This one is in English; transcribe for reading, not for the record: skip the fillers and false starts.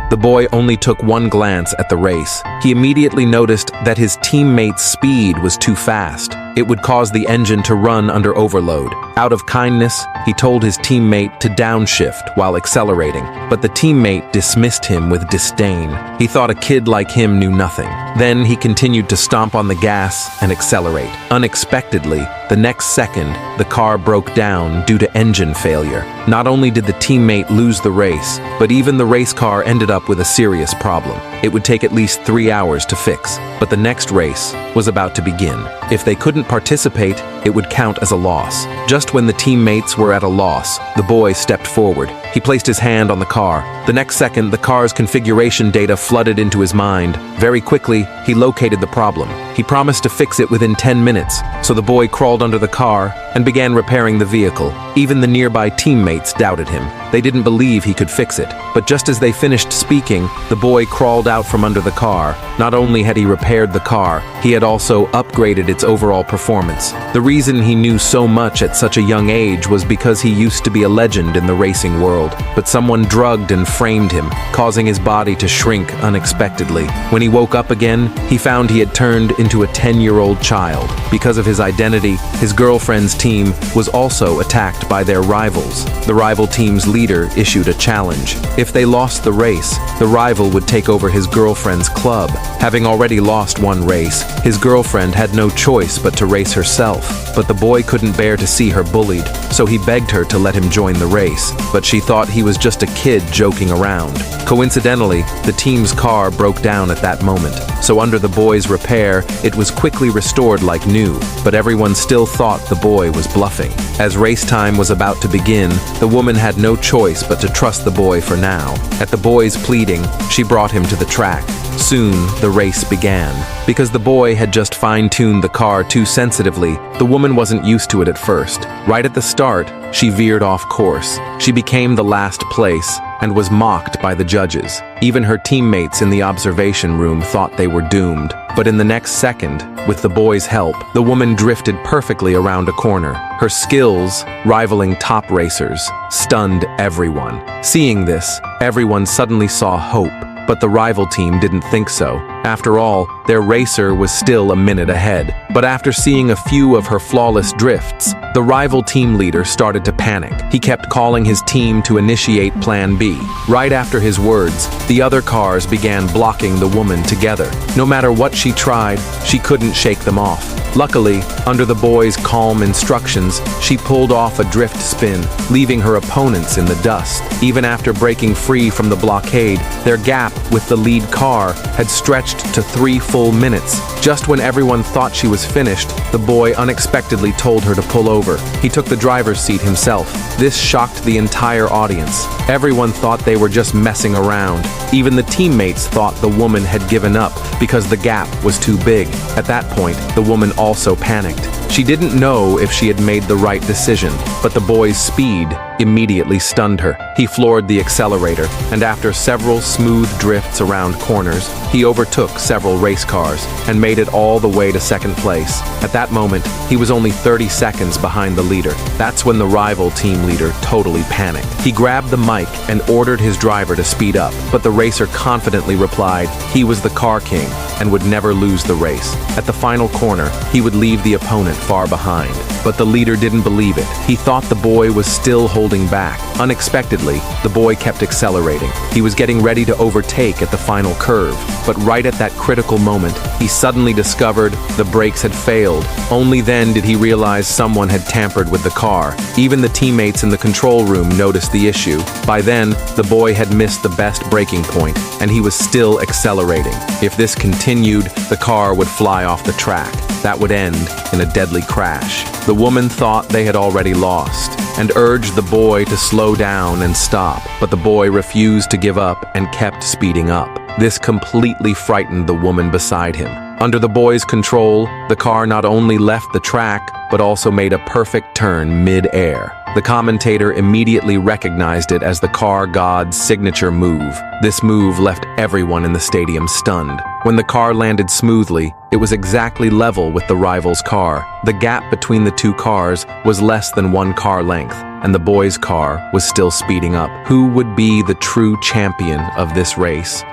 The boy only took one glance at the race. He immediately noticed that his teammate's speed was too fast. It would cause the engine to run under overload. Out of kindness, he told his teammate to downshift while accelerating, but the teammate dismissed him with disdain. He thought a kid like him knew nothing. Then he continued to stomp on the gas and accelerate. Unexpectedly, the next second, the car broke down due to engine failure. Not only did the teammate lose the race, but even the race car ended up with a serious problem. It would take at least 3 hours to fix, but the next race was about to begin. If they couldn't participate, it would count as a loss. Just when the teammates were at a loss, the boy stepped forward. He placed his hand on the car. The next second, the car's configuration data flooded into his mind. Very quickly, he located the problem. He promised to fix it within 10 minutes, so the boy crawled under the car and began repairing the vehicle. Even the nearby teammates doubted him. They didn't believe he could fix it. But just as they finished speaking, the boy crawled out from under the car. Not only had he repaired the car, he had also upgraded its overall performance. The reason he knew so much at such a young age was because he used to be a legend in the racing world. But someone drugged and framed him, causing his body to shrink unexpectedly. When he woke up again, he found he had turned into a 10-year-old child. Because of his identity, his girlfriend's team was also attacked by their rivals. The rival team's leader issued a challenge. If they lost the race, the rival would take over his girlfriend's club. Having already lost one race, his girlfriend had no choice but to race herself. But the boy couldn't bear to see her bullied, so he begged her to let him join the race. But she thought he was just a kid joking around. Coincidentally, the team's car broke down at that moment, so under the boy's repair, it was quickly restored like new, but everyone still thought the boy was bluffing. As race time was about to begin, the woman had no choice but to trust the boy for now. At the boy's pleading, she brought him to the track. Soon, the race began. Because the boy had just fine-tuned the car too sensitively, the woman wasn't used to it at first. Right at the start, she veered off course. She became the last place and was mocked by the judges. Even her teammates in the observation room thought they were doomed. But in the next second, with the boy's help, the woman drifted perfectly around a corner. Her skills, rivaling top racers, stunned everyone. Seeing this, everyone suddenly saw hope. But the rival team didn't think so. After all, their racer was still a minute ahead. But after seeing a few of her flawless drifts, the rival team leader started to panic. He kept calling his team to initiate Plan B. Right after his words, the other cars began blocking the woman together. No matter what she tried, she couldn't shake them off. Luckily, under the boy's calm instructions, she pulled off a drift spin, leaving her opponents in the dust. Even after breaking free from the blockade, their gap with the lead car had stretched to 3 full minutes. Just when everyone thought she was finished, the boy unexpectedly told her to pull over. He took the driver's seat himself. This shocked the entire audience. Everyone thought they were just messing around. Even the teammates thought the woman had given up because the gap was too big. At that point, the woman also panicked. She didn't know if she had made the right decision, but the boy's speed immediately stunned her. He floored the accelerator, and after several smooth drifts around corners, he overtook several race cars and made it all the way to second place. At that moment, he was only 30 seconds behind the leader. That's when the rival team leader totally panicked. He grabbed the mic and ordered his driver to speed up, but the racer confidently replied he was the car king and would never lose the race. At the final corner, he would leave the opponent far behind. But the leader didn't believe it. He thought the boy was still holding back. Unexpectedly, the boy kept accelerating. He was getting ready to overtake at the final curve. But right at that critical moment, he suddenly discovered the brakes had failed. Only then did he realize someone had tampered with the car. Even the teammates in the control room noticed the issue. By then, the boy had missed the best braking point, and he was still accelerating. If this continued, the car would fly off the track. That would end in a deadly crash. The woman thought they had already lost and urged the boy to slow down and stop, but the boy refused to give up and kept speeding up. This completely frightened the woman beside him. Under the boy's control, the car not only left the track, but also made a perfect turn mid-air. The commentator immediately recognized it as the car god's signature move. This move left everyone in the stadium stunned. When the car landed smoothly, it was exactly level with the rival's car. The gap between the two cars was less than one car length, and the boys' car was still speeding up. Who would be the true champion of this race?